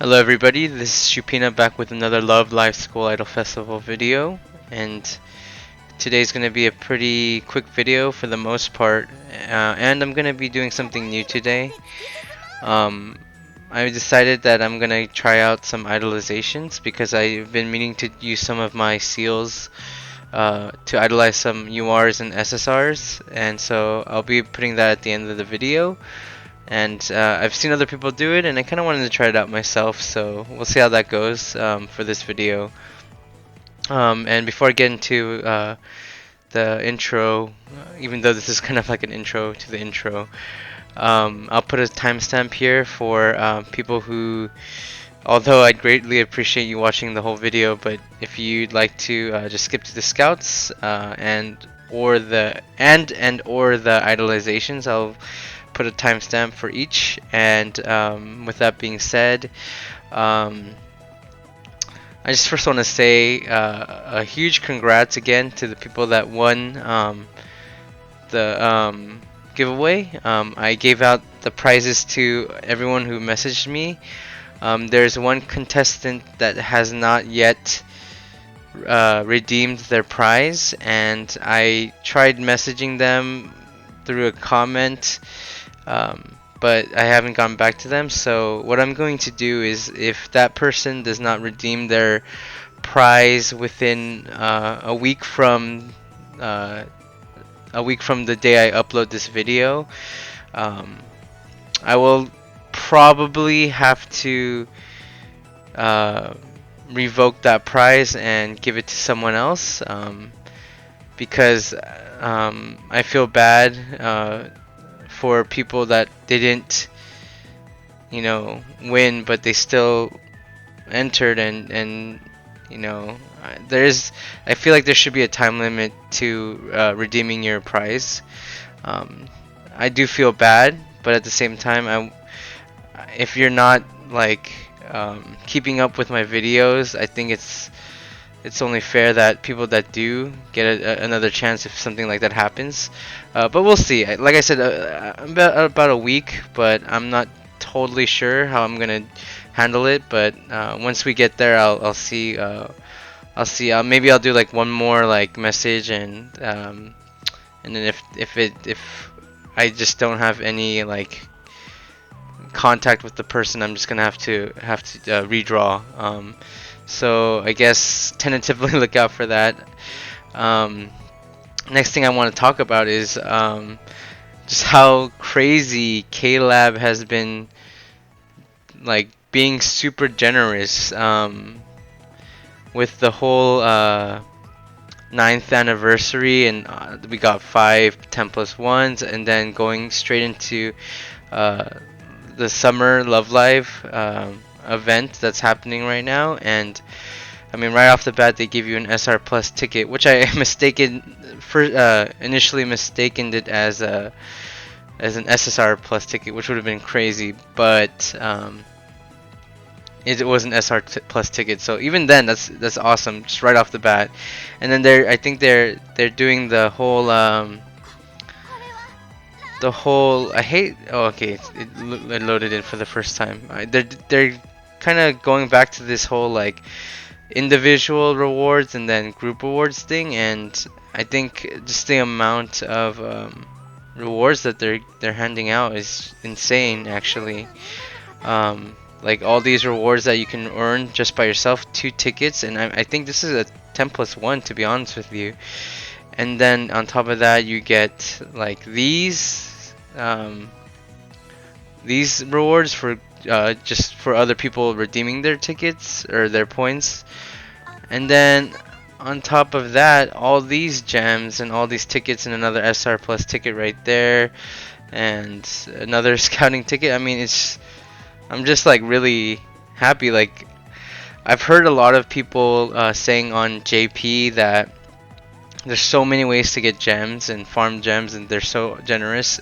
Hello everybody, this is Shupina back with another Love Live School Idol Festival video, and today's going to be a pretty quick video for the most part, and I'm going to be doing something new today. Um, I decided that I'm going to try out some idolizations because I've been meaning to use some of my seals to idolize some URs and SSRs, and so I'll be putting that at the end of the video. And I've seen other people do it, and I kind of wanted to try it out myself, so we'll see how that goes for this video. And before I get into the intro, even though this is kind of like an intro to the intro, I'll put a timestamp here for people who, although I'd greatly appreciate you watching the whole video, but if you'd like to just skip to the scouts and or the idolizations, I'll put a timestamp for each. And with that being said, I just first want to say a huge congrats again to the people that won the giveaway. I gave out the prizes to everyone who messaged me. There's one contestant that has not yet redeemed their prize, and I tried messaging them through a comment, but I haven't gone back to them. So what I'm going to do is, if that person does not redeem their prize within a week from the day I upload this video, I will probably have to revoke that prize and give it to someone else, because I feel bad for people that didn't, win, but they still entered, and I feel like there should be a time limit to redeeming your prize. I do feel bad, but at the same time, if you're not like keeping up with my videos, I think it's only fair that people that do get another chance if something like that happens. But we'll see. Like I said, about a week, but I'm not totally sure how I'm gonna handle it. But once we get there, I'll see. I'll see. Maybe I'll do like one more like message, and then if I just don't have any like contact with the person, I'm just gonna have to redraw. So I guess tentatively look out for that. Next thing I want to talk about is just how crazy K-Lab has been, like, being super generous with the whole 9th anniversary, and we got 5 10+1s, and then going straight into the summer Love Live event that's happening right now. And I mean, right off the bat, they give you an SR Plus ticket, which I initially mistaken it as an SSR Plus ticket, which would have been crazy, but it was an SR Plus ticket. So even then, that's awesome, just right off the bat. And then I think they're doing the whole I hate. Oh, okay, it loaded in for the first time. They're kind of going back to this whole like individual rewards and then group rewards thing, and I think just the amount of rewards that they're handing out is insane, actually. Like all these rewards that you can earn just by yourself, 2 tickets, and I think this is a 10+1, to be honest with you. And then on top of that, you get like these rewards for just for other people redeeming their tickets or their points. And then on top of that, all these gems and all these tickets, and another SR Plus ticket right there, and another scouting ticket. I mean, I'm just like really happy. Like, I've heard a lot of people saying on JP that there's so many ways to get gems and farm gems, and they're so generous.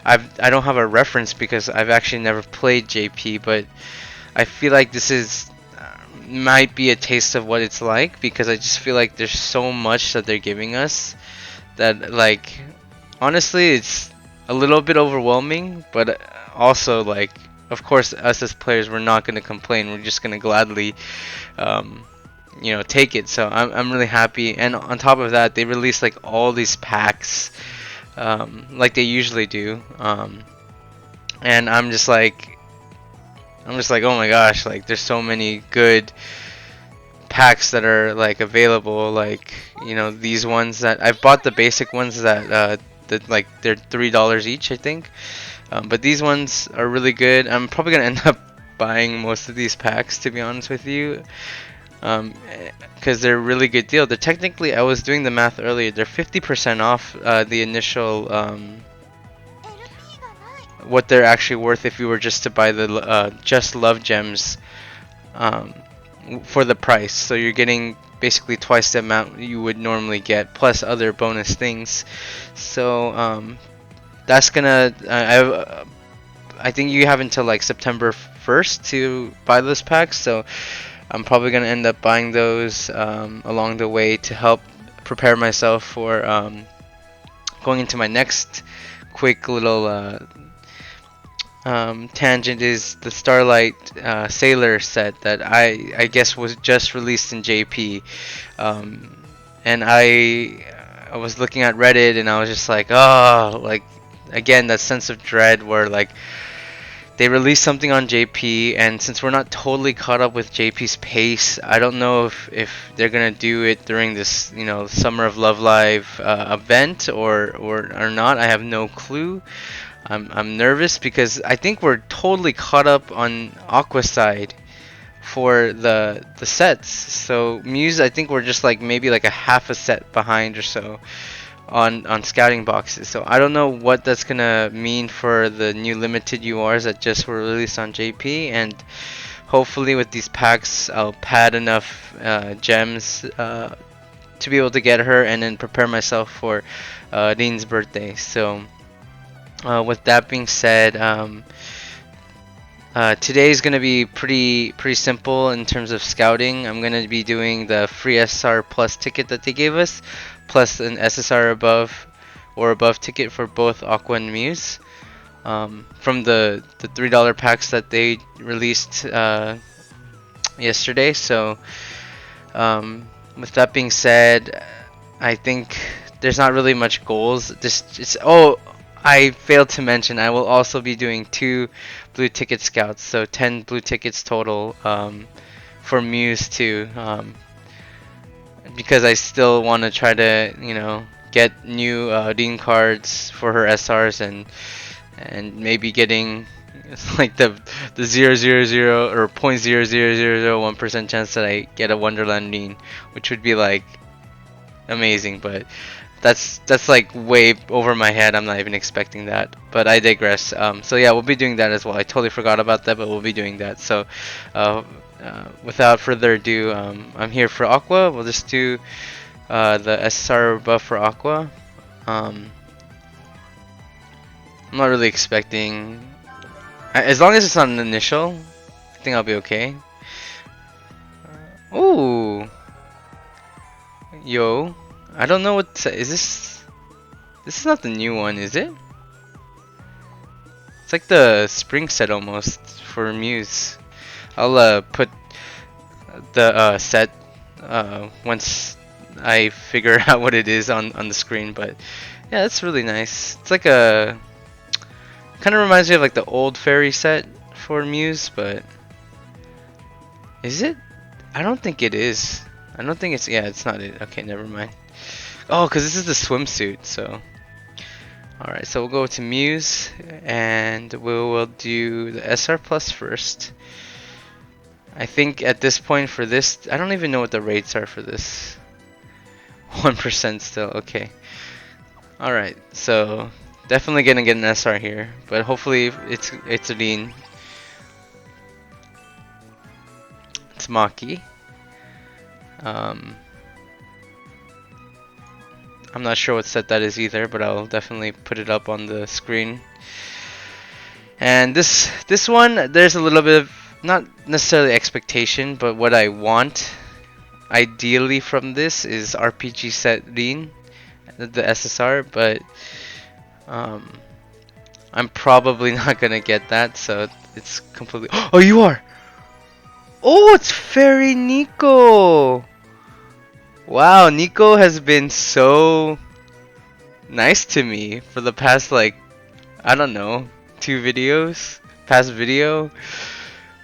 I don't have a reference because I've actually never played JP, but I feel like this might be a taste of what it's like, because I just feel like there's so much that they're giving us that, like, honestly, it's a little bit overwhelming, but also like of course, us as players, we're not gonna complain. We're just gonna gladly, um, take it. So I'm really happy. And on top of that, they released like all these packs, like they usually do. And I'm just like, oh my gosh, like there's so many good packs that are like available. Like these ones that I've bought, the basic ones that like they're $3 each, I think. But these ones are really good. I'm probably gonna end up buying most of these packs, to be honest with you, because they're a really good deal. They're technically, I was doing the math earlier, they're 50% off the initial what they're actually worth if you were just to buy the just love gems for the price. So you're getting basically twice the amount you would normally get, plus other bonus things. So that's gonna I think you have until like September 1st to buy those packs, so I'm probably gonna end up buying those along the way to help prepare myself for going into my next quick little tangent. Is the Starlight Sailor set that I guess was just released in JP, and I was looking at Reddit and I was just like, oh, like again that sense of dread where like they released something on JP, and since we're not totally caught up with JP's pace, I don't know if they're gonna do it during this Summer of Love Live event or not. I have no clue. I'm nervous because I think we're totally caught up on Aqua side for the sets. So Muse, I think we're just like maybe like a half a set behind or so on scouting boxes. So I don't know what that's gonna mean for the new limited URs that just were released on JP, and hopefully with these packs I'll pad enough gems to be able to get her and then prepare myself for Dean's birthday. So with that being said, today is gonna be pretty simple in terms of scouting. I'm gonna be doing the free SSR plus ticket that they gave us, plus an SSR above or above ticket for both Aqua and Muse, from the $3 packs that they released yesterday. So with that being said, I think there's not really much goals. Oh, I failed to mention I will also be doing 2 blue ticket scouts, so 10 blue tickets total for Muse too, because I still want to try to get new Dean cards for her SRs, and maybe getting like the 0.000 or 0.00001% chance that I get a Wonderland Dean, which would be like amazing, but that's like way over my head. I'm not even expecting that, but I digress. So yeah, we'll be doing that as well. I totally forgot about that, but we'll be doing that. So without further ado, I'm here for Aqua. We'll just do the SSR buff for Aqua. I'm not really expecting, as long as it's not an initial, I think I'll be okay. Ooh, yo, I don't know what is this. This is not the new one, is it? It's like the spring set almost for Muse. I'll put the set once I figure out what it is on the screen. But yeah, that's really nice. It's like a kind of reminds me of like the old fairy set for Muse, but is it? I don't think it is. I don't think it's. Yeah, it's not it. Okay, never mind. Oh, because this is the swimsuit, so. Alright, so we'll go to Muse, and we will do the SR Plus first. I think at this point for this, I don't even know what the rates are for this. 1% still, okay. Alright, so definitely gonna get an SR here, but hopefully it's a Dean. It's Maki. I'm not sure what set that is either, but I'll definitely put it up on the screen. And this one, there's a little bit of, not necessarily expectation, but what I want ideally from this is RPG set Dean, the SSR, but I'm probably not gonna get that, so it's completely. Oh, you are. Oh, it's Fairy Nico. Wow, Nico has been so nice to me for the past like I don't know, two videos, past video.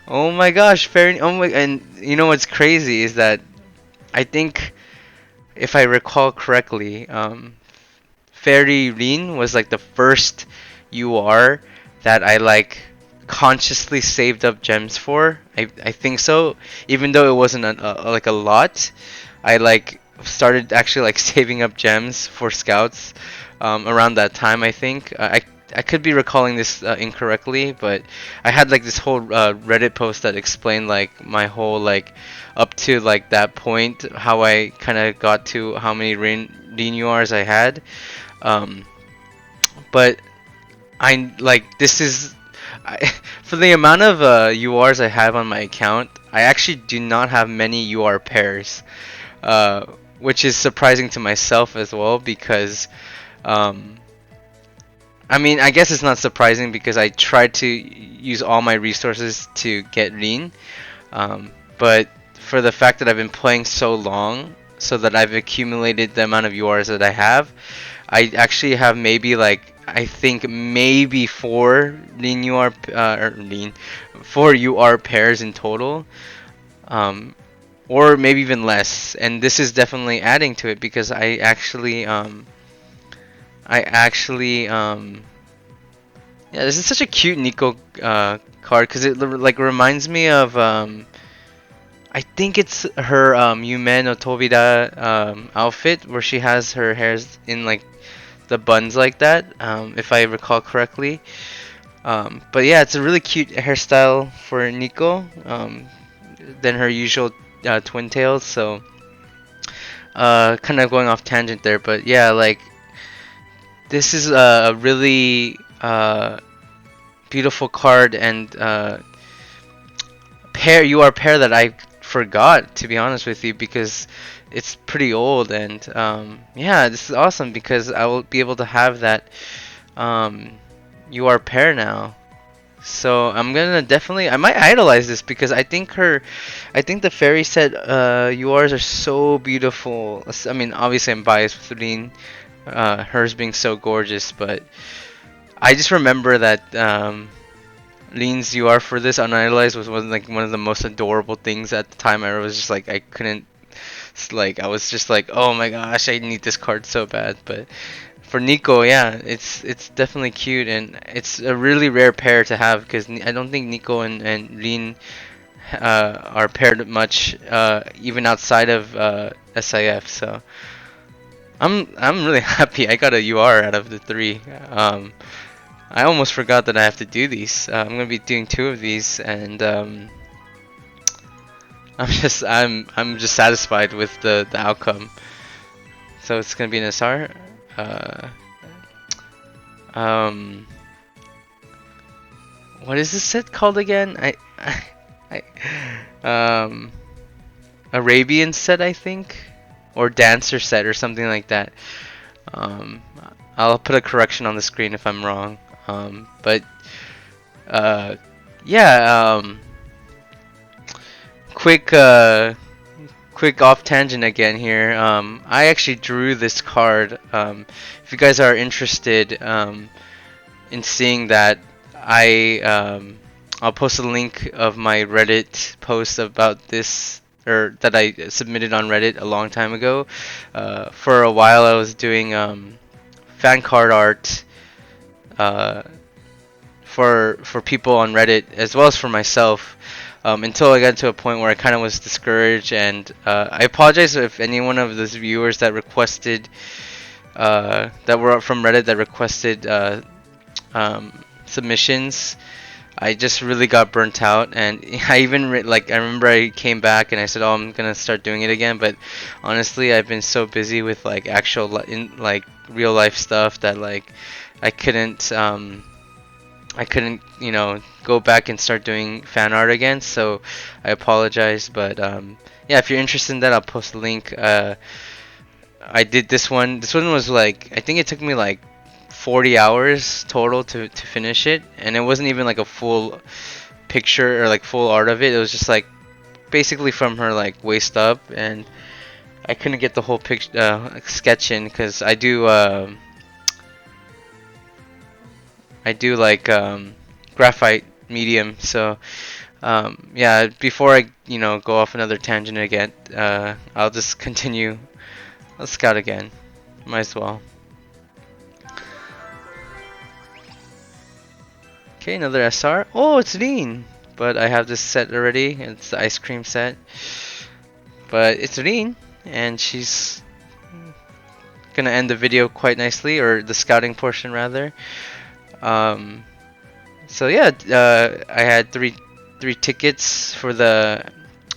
Oh my gosh, Fairy. Oh my, and you know what's crazy is that I think if I recall correctly, Fairy Rin was like the first UR that I like consciously saved up gems for. I think so. Even though it wasn't like a lot, I like started actually like saving up gems for scouts around that time. I think I could be recalling this incorrectly, but I had like this whole Reddit post that explained like my whole like up to like that point how I kind of got to how many Rin URs I had. Um, but I like this is for the amount of URs I have on my account. I actually do not have many UR pairs, uh, which is surprising to myself as well because um, I mean I guess it's not surprising because I tried to use all my resources to get Rin, but for the fact that I've been playing so long, so that I've accumulated the amount of URs that I have. I actually have maybe like I think maybe four lean UR or lean four UR pairs in total, um, or maybe even less. And this is definitely adding to it because I actually yeah, this is such a cute Nico card because it like reminds me of I think it's her Yume no Tobida outfit where she has her hairs in like the buns like that, if I recall correctly. But yeah, it's a really cute hairstyle for Nico, than her usual twin tails. So, kind of going off tangent there, but yeah, like this is a really beautiful card and pair UR pair that I forgot to be honest with you because it's pretty old and yeah, this is awesome because I will be able to have that UR pair now. So I'm gonna definitely I might idolize this because I think the fairy set URs are so beautiful. I mean obviously I'm biased with Rin, hers being so gorgeous, but I just remember that Lean's UR for this unidolized was one of the most adorable things at the time. I was just like I couldn't like I was just like oh my gosh I need this card so bad. But for Nico, yeah, it's definitely cute and it's a really rare pair to have because I don't think Nico and Lean are paired much even outside of SIF. So I'm really happy I got a UR out of the three. I almost forgot that I have to do these. I'm gonna be doing two of these, and I'm just satisfied with the outcome. So it's gonna be an SR. Um, what is this set called again? I Arabian set I think, or dancer set or something like that. Um, I'll put a correction on the screen if I'm wrong. But yeah, quick quick off tangent again here. I actually drew this card. If you guys are interested in seeing that, I'll post a link of my Reddit post about this or that I submitted on Reddit a long time ago. For a while, I was doing fan card art uh, for people on Reddit as well as for myself. Until I got to a point where I kind of was discouraged, and I apologize if any one of those viewers that requested that were from Reddit that requested submissions. I just really got burnt out, and I even like I remember I came back and I said, "Oh, I'm gonna start doing it again." But honestly, I've been so busy with like actual like real life stuff that like I couldn't you know go back and start doing fan art again. So I apologize, but yeah, if you're interested in that, I'll post a link. I did this one. This one was like I think it took me like 40 hours total to finish it, and it wasn't even like a full picture or like full art of it. It was just like basically from her like waist up, and I couldn't get the whole picture sketch in because I do like graphite medium. So yeah, before I go off another tangent again, I'll just continue. Let's scout again. Might as well. Okay, another SR. Oh, it's Lean. But I have this set already. It's the ice cream set. But it's Lean, and she's gonna end the video quite nicely, or the scouting portion rather. Um, so yeah, I had three tickets for the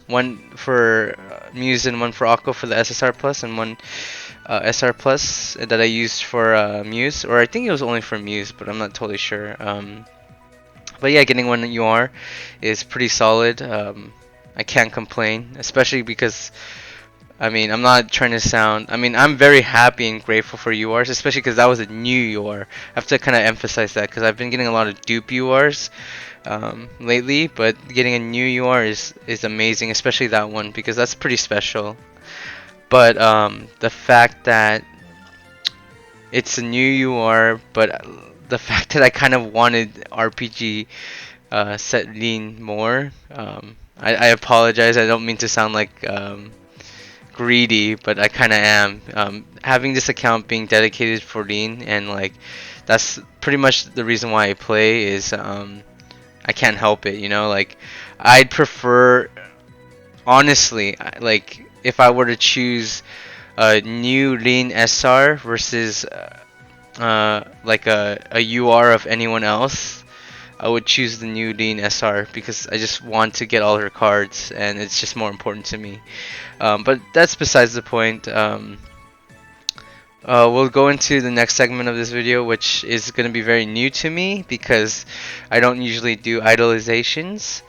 one for Muse and one for Aqua for the SSR Plus, and one SR Plus that I used for Muse, or I think it was only for Muse, but I'm not totally sure. But yeah, getting one UR is pretty solid. I can't complain, especially because I mean, I'm not trying to sound. I mean, I'm very happy and grateful for URs, especially because that was a new UR. I have to kind of emphasize that because I've been getting a lot of dupe URs lately, but getting a new UR is amazing, especially that one because that's pretty special. But the fact that it's a new UR, but the fact that I kind of wanted RPG set lean more. I apologize. I don't mean to sound like greedy, but I kind of am. Having this account being dedicated for lean, and like that's pretty much the reason why I play is I can't help it. Like I'd prefer, honestly, like if I were to choose a new lean SR versus like a UR of anyone else, I would choose the new lean SR because I just want to get all her cards, and it's just more important to me. But that's besides the point. We'll go into the next segment of this video, which is going to be very new to me because I don't usually do idolizations.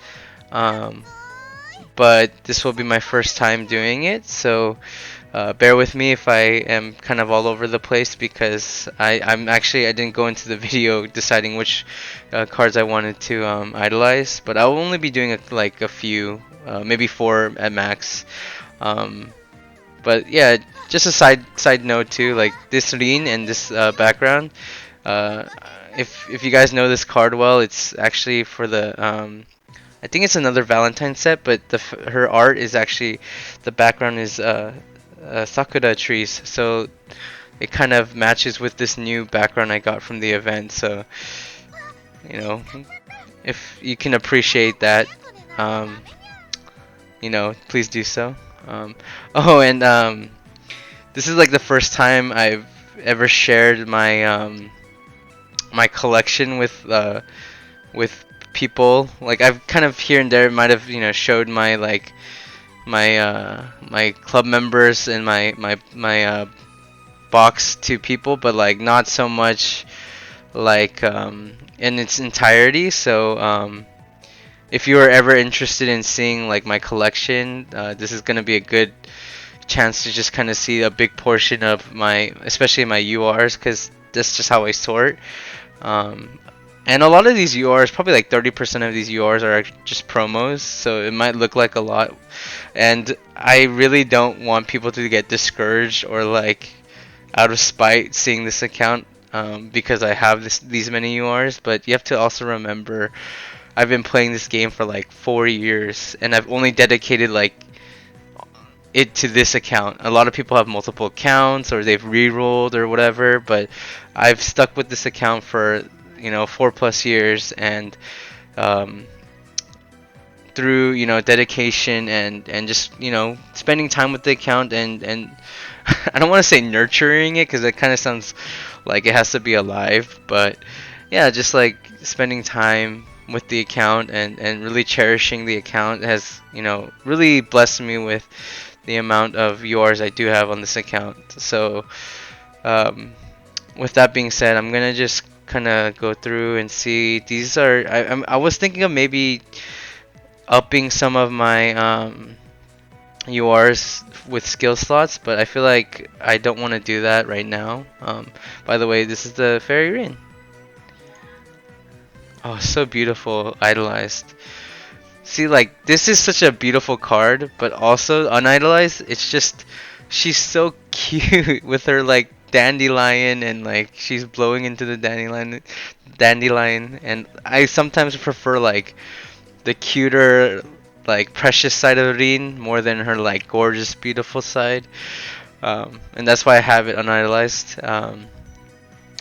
But this will be my first time doing it, so bear with me if I am kind of all over the place because I didn't go into the video deciding which cards I wanted to idolize, but I'll only be doing like a few, maybe 4 at max. But yeah, just a side note too, like this lean and this background. Uh, if you guys know this card well, it's actually for the I think it's another Valentine set, but her art is actually, the background is sakura trees, so it kind of matches with this new background I got from the event. So if you can appreciate that, please do so. Oh, and this is like the first time I've ever shared my my collection with people. Like I've kind of here and there might have showed my like my club members and my box to people, but like not so much like in its entirety. So if you are ever interested in seeing like my collection, this is gonna be a good chance to just kind of see a big portion of especially my URs, because that's just how I sort. And a lot of these URs, probably like 30% of these URs are just promos, so it might look like a lot. And I really don't want people to get discouraged or like out of spite seeing this account because I have these many URs. But you have to also remember, I've been playing this game for like 4 years, and I've only dedicated like it to this account. A lot of people have multiple accounts or they've re-rolled or whatever, but I've stuck with this account for 4+ years, and through dedication and just spending time with the account and I don't want to say nurturing it because it kind of sounds like it has to be alive, but yeah, just like spending time with the account and really cherishing the account has really blessed me with the amount of URs I do have on this account. So with that being said, I'm gonna just kind of go through and see. These are I was thinking of maybe upping some of my URs with skill slots, but I feel like I don't want to do that right now. By the way, this is the Fairy Ring. Oh, so beautiful, idolized. See, like, this is such a beautiful card, but also unidolized. It's just, she's so cute with her, like, dandelion, and, like, she's blowing into the dandelion. And I sometimes prefer, like, the cuter, like, precious side of Rin more than her, like, gorgeous, beautiful side. And that's why I have it unidolized.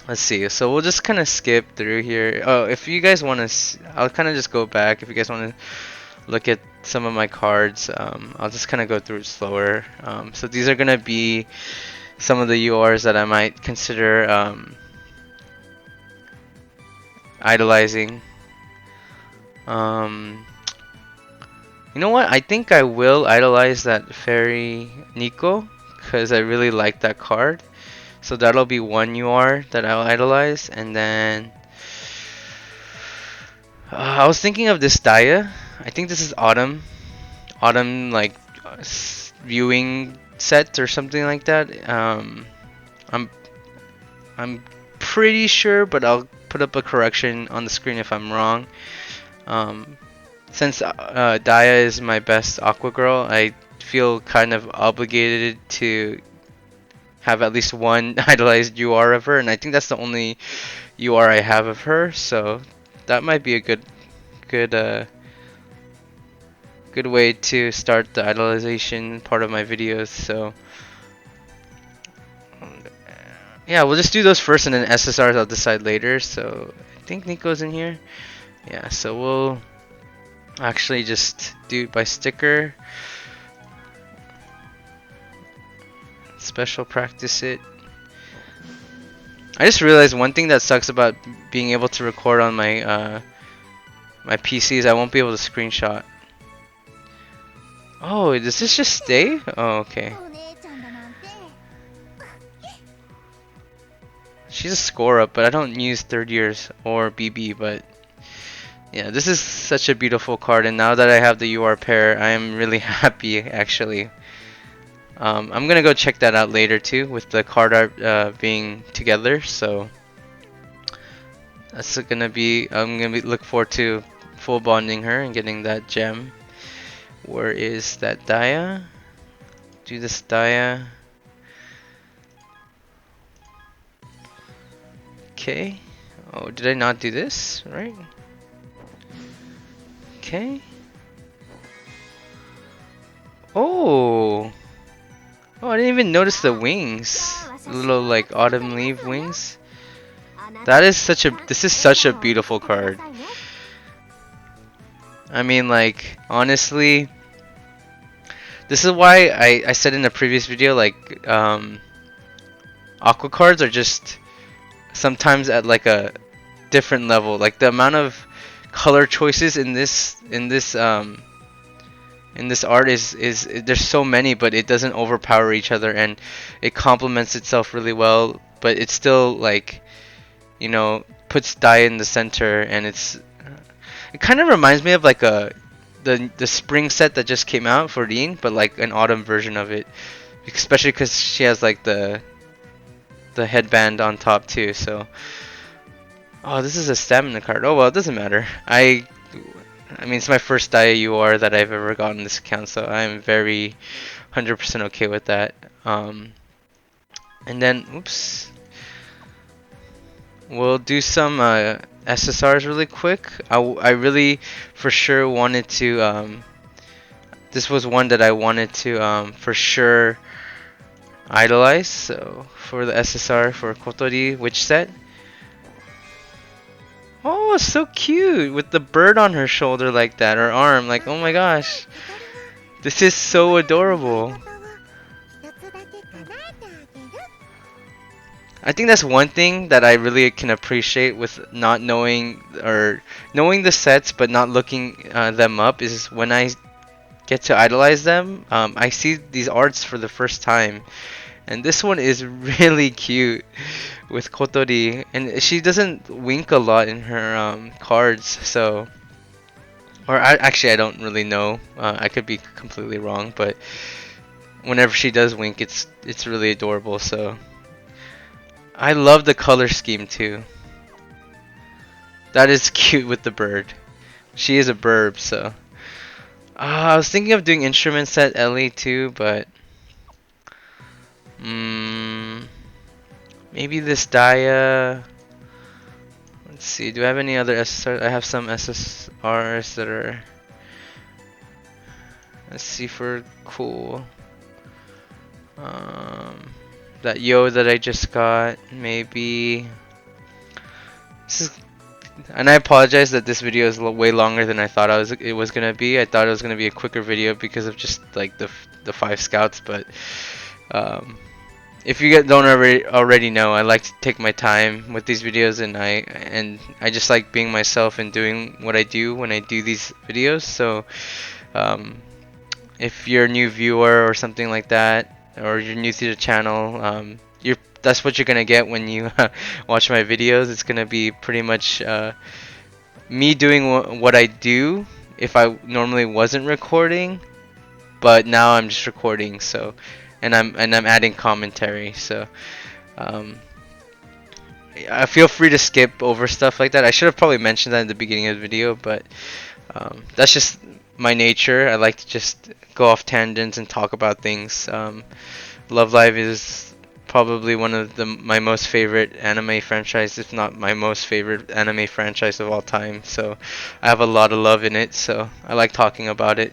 Let's see. So we'll just kind of skip through here. Oh, if you guys want to, I'll kind of just go back. If you guys want to look at some of my cards, I'll just kind of go through it slower. So these are gonna be some of the URs that I might consider idolizing. Um, you know what? I think I will idolize that fairy Nico because I really like that card. So that'll be one UR that I'll idolize, and then I was thinking of this Daya. I think this is Autumn like viewing set or something like that. I'm I'm pretty sure, but I'll put up a correction on the screen if I'm wrong. Um, since Daya is my best Aqua Girl, I feel kind of obligated to have at least one idolized UR of her, and I think that's the only UR I have of her. So that might be a good good way to start the idolization part of my videos. So yeah, we'll just do those first, and then SSRs I'll decide later. So I think Nico's in here. Yeah, so we'll actually just do it by sticker. Special practice it. I just realized one thing that sucks about being able to record on my my PC is I won't be able to screenshot. Oh, does this just stay? Oh, okay. She's a score up, but I don't use third years or BB, but yeah, this is such a beautiful card, and now that I have the UR pair, I am really happy actually. I'm gonna go check that out later too, with the card art being together. So that's gonna be. I'm gonna look forward to full bonding her and getting that gem. Where is that Daya? Do this Daya. Okay. Oh, did I not do this right? Okay. Oh. Oh, I didn't even notice the wings. The little like autumn leaf wings. That is such a. This is such a beautiful card. I mean, like, honestly, this is why I said in a previous video, like, aqua cards are just sometimes at like a different level. Like the amount of color choices in this art is there's so many, but it doesn't overpower each other, and it complements itself really well. But it's still like, you know, puts Dai in the center, and it kind of reminds me of like the spring set that just came out for Dean, but like an autumn version of it, especially because she has like the headband on top too. So, oh, this is a stamina card. Oh well, it doesn't matter. I mean, it's my first Dia UR that I've ever gotten this account, so I'm very 100% okay with that. And then, oops, we'll do some SSRs really quick. I really, for sure, wanted to. This was one that I wanted to for sure idolize. So for the SSR for Kotori, which set? Oh, so cute with the bird on her shoulder like that, or arm. Like, oh my gosh, this is so adorable. I think that's one thing that I really can appreciate with not knowing, or knowing the sets but not looking them up, is when I get to idolize them, I see these arts for the first time. And this one is really cute with Kotori, and she doesn't wink a lot in her cards, so, or actually I don't really know. I could be completely wrong, but whenever she does wink, it's really adorable. So I love the color scheme too. That is cute with the bird. She is a burb, so. I was thinking of doing instrument set Ellie too, but mm, maybe this Dia. Let's see. Do I have any other SSRs? I have some SSRs that are. Let's see for cool. That Yo that I just got, maybe. This is, and I apologize that this video is way longer than I thought it was gonna be. I thought it was gonna be a quicker video because of just like the 5 scouts, but if you don't already know, I like to take my time with these videos, and I just like being myself and doing what I do when I do these videos. So if you're a new viewer or something like that, or you're new to the channel, that's what you're gonna get when you watch my videos. It's gonna be pretty much me doing what I do if I normally wasn't recording, but now I'm just recording. So, and I'm adding commentary. So, I feel free to skip over stuff like that. I should have probably mentioned that in the beginning of the video, but that's just my nature. I like to just go off tangents and talk about things. Love Live is probably one of my most favorite anime franchise, if not my most favorite anime franchise of all time. So I have a lot of love in it. So I like talking about it,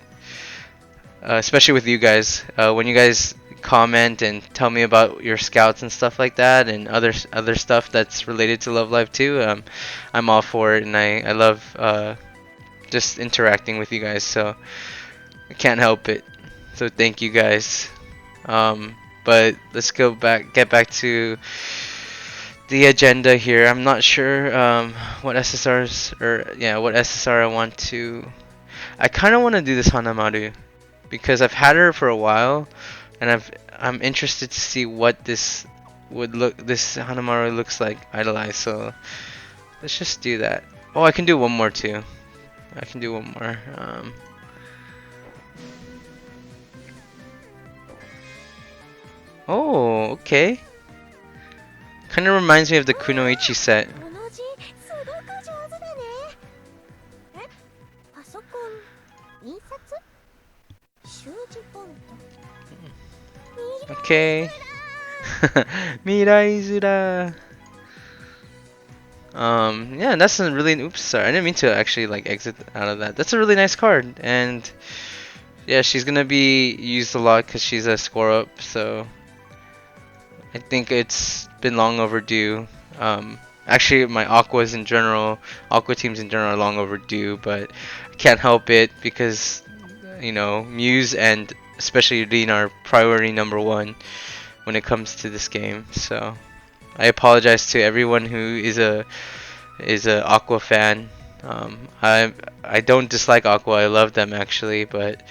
especially with you guys. When you guys comment and tell me about your scouts and stuff like that, and other stuff that's related to Love Live too, I'm all for it, and I love just interacting with you guys. So I can't help it. So thank you guys. But let's get back to the agenda here. I'm not sure what what SSR I want to. I kind of want to do this Hanamaru because I've had her for a while, and I'm interested to see what this Hanamaru looks like idolized. So let's just do that. Oh, I can do one more too. I can do one more. Oh, okay. Kind of reminds me of the Kunoichi set. Okay. Miraizura. Yeah, that's a really. Oops, sorry. I didn't mean to actually like exit out of that. That's a really nice card, and yeah, she's gonna be used a lot because she's a score up. So I think it's been long overdue. Actually, my aqua teams in general are long overdue, but I can't help it because, Muse and especially Rin are priority number one when it comes to this game. So I apologize to everyone who is a Aqua fan. I don't dislike Aqua. I love them actually, but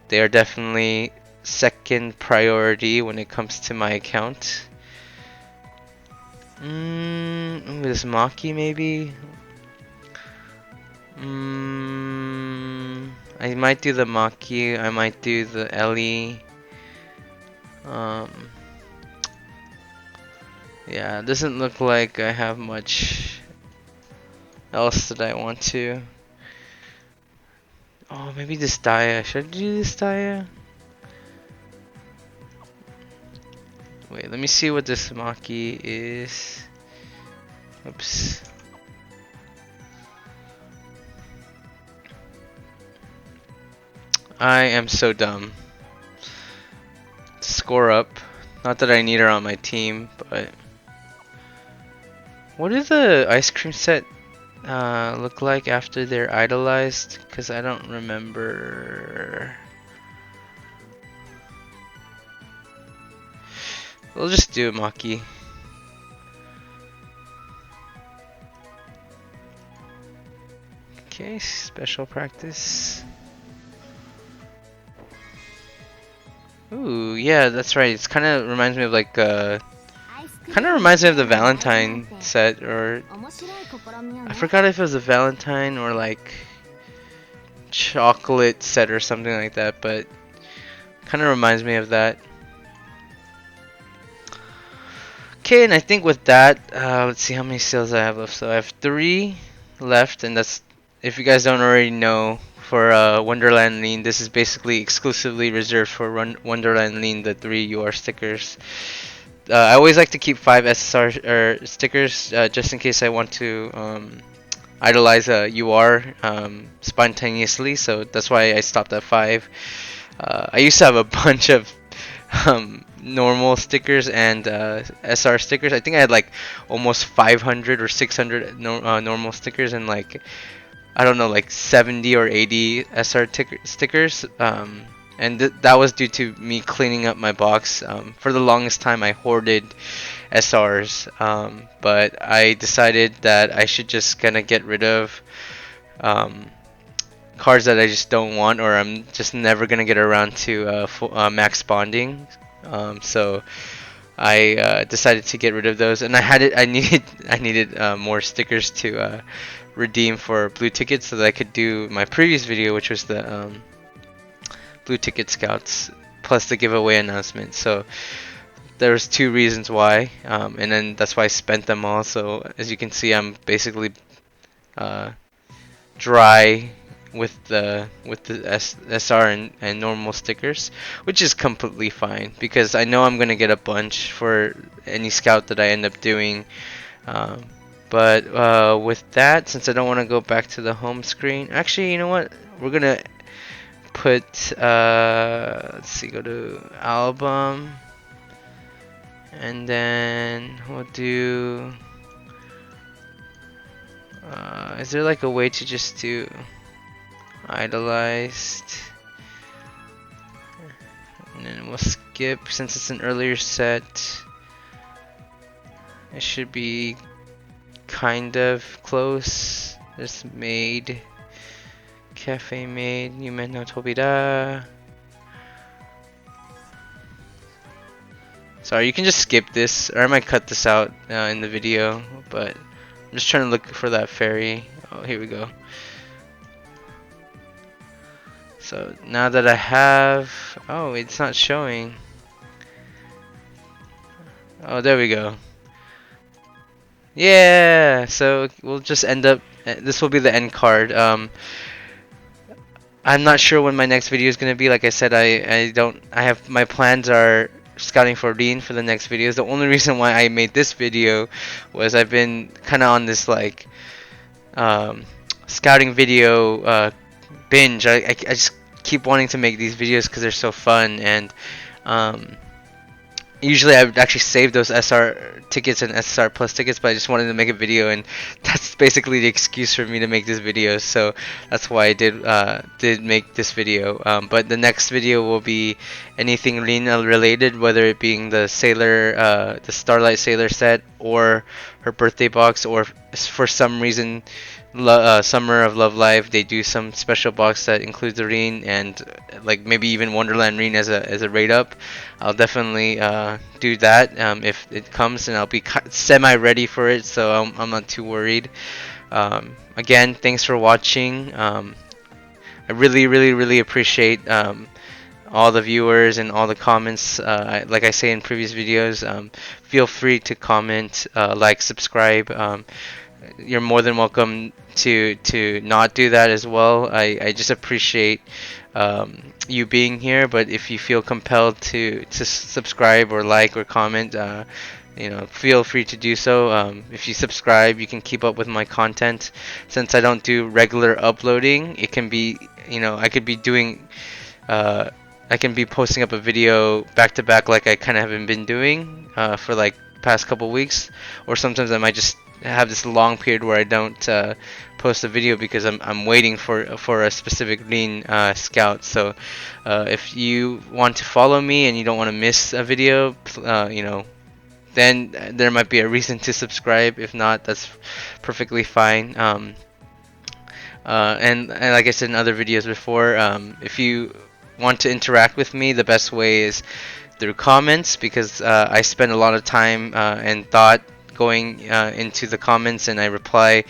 they are definitely second priority when it comes to my account. This Maki maybe. I might do the Maki. I might do the Ellie. Yeah, it doesn't look like I have much else that I want to. Oh, maybe this Dia. Should I do this Dia? Wait, let me see what this Maki is. Oops. I am so dumb. Score up. Not that I need her on my team, but what did the ice cream set look like after they're idolized? Because I don't remember. We'll just do a Maki. Okay, special practice. Ooh, yeah, that's right. It's kind of reminds me of like the Valentine set, or I forgot if it was a Valentine or like chocolate set or something like that, but kind of reminds me of that. Okay, and I think with that, let's see how many sales I have left. So I have 3. left, and that's, if you guys don't already know, for Wonderland Lean, this is basically exclusively reserved for Wonderland Lean, the 3 UR stickers. I always like to keep 5 SSR stickers just in case I want to idolize a UR spontaneously, so that's why I stopped at 5. I used to have a bunch of normal stickers and SR stickers. I think I had like almost 500 or 600 normal stickers and like, I don't know, like 70 or 80 SR stickers. And that was due to me cleaning up my box. For the longest time, I hoarded SRs, but I decided that I should just kind of get rid of um, cards that I just don't want, or I'm just never gonna get around to max bonding. So I decided to get rid of those, and I had it. I needed more stickers to redeem for blue tickets so that I could do my previous video, which was the blue ticket scouts plus the giveaway announcement. So there was 2 reasons why, and then that's why I spent them all. So as you can see, I'm basically dry with the SR and normal stickers, which is completely fine because I know I'm gonna get a bunch for any scout that I end up doing. But with that, since I don't want to go back to the home screen, actually, you know what? We're gonna put let's see, go to album, and then we'll do. Is there like a way to just do idolized, and then we'll skip since it's an earlier set. It should be kind of close. There's made, cafe made, yumen no tobira. Sorry, you can just skip this, or I might cut this out in the video, but I'm just trying to look for that fairy. Oh, here we go. So now that I have, oh, it's not showing. Oh, there we go. Yeah, so we'll just end up, this will be the end card. I'm not sure when my next video is going to be. Like I said, I have, my plans are scouting for Dean for the next videos. The only reason why I made this video was I've been kind of on this like scouting video binge. I just keep wanting to make these videos because they're so fun, and usually I would actually save those SR tickets and SR plus tickets, but I just wanted to make a video, and that's basically the excuse for me to make this video. So that's why I did make this video. But the next video will be anything Rina related, whether it being the Sailor, the Starlight Sailor set, or her birthday box, or for some reason, Summer of Love Live, they do some special box that includes the Reen, and like maybe even Wonderland Reen as a raid up. I'll definitely do that if it comes, and I'll be semi ready for it, so I'm not too worried. Again, thanks for watching. I really appreciate all the viewers and all the comments. Like I say in previous videos, feel free to comment, like, subscribe. You're more than welcome to not do that as well. I just appreciate you being here, but if you feel compelled to subscribe or like or comment, feel free to do so. If you subscribe, you can keep up with my content. Since I don't do regular uploading, it can be, I could be doing I can be posting up a video back to back like I kind of haven't been doing for like past couple weeks, or sometimes I might just have this long period where I don't post a video because I'm waiting for a specific lean scout. So if you want to follow me and you don't want to miss a video, then there might be a reason to subscribe. If not, that's perfectly fine. And like I said in other videos before, if you want to interact with me, the best way is through comments, because I spend a lot of time and thought going into the comments, and I reply,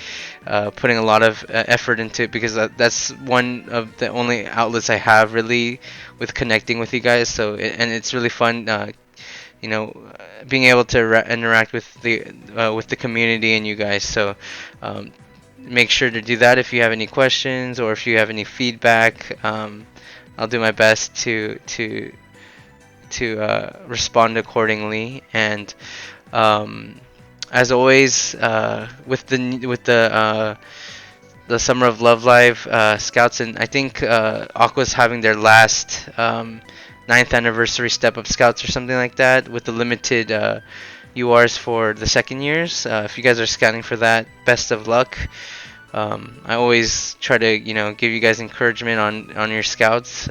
putting a lot of effort into it, because that's one of the only outlets I have really with connecting with you guys. So and it's really fun, being able to interact with the community and you guys. So make sure to do that if you have any questions or if you have any feedback. I'll do my best to respond accordingly. And as always, with the Summer of Love Live Scouts, and I think Aqua's having their last 9th anniversary Step Up Scouts or something like that with the limited URs for the second years. If you guys are scouting for that, best of luck. I always try to, give you guys encouragement on your scouts.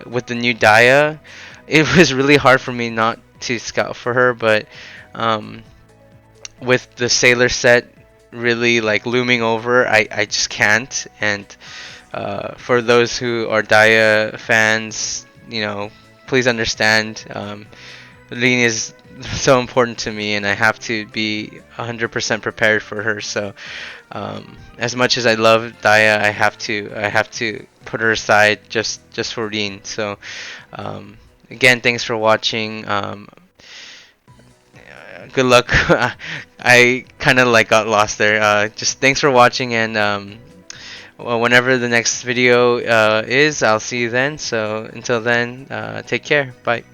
With the new Daya, it was really hard for me not to scout for her, but with the Sailor set really like looming over, I just can't. And for those who are Daya fans, please understand. Lean is so important to me, and I have to be 100% prepared for her. So, as much as I love Daya, I have to put her aside just for Lean. So, again, thanks for watching. Good luck. I kind of like got lost there. Just thanks for watching, and well, whenever the next video is, I'll see you then. So until then, take care. Bye.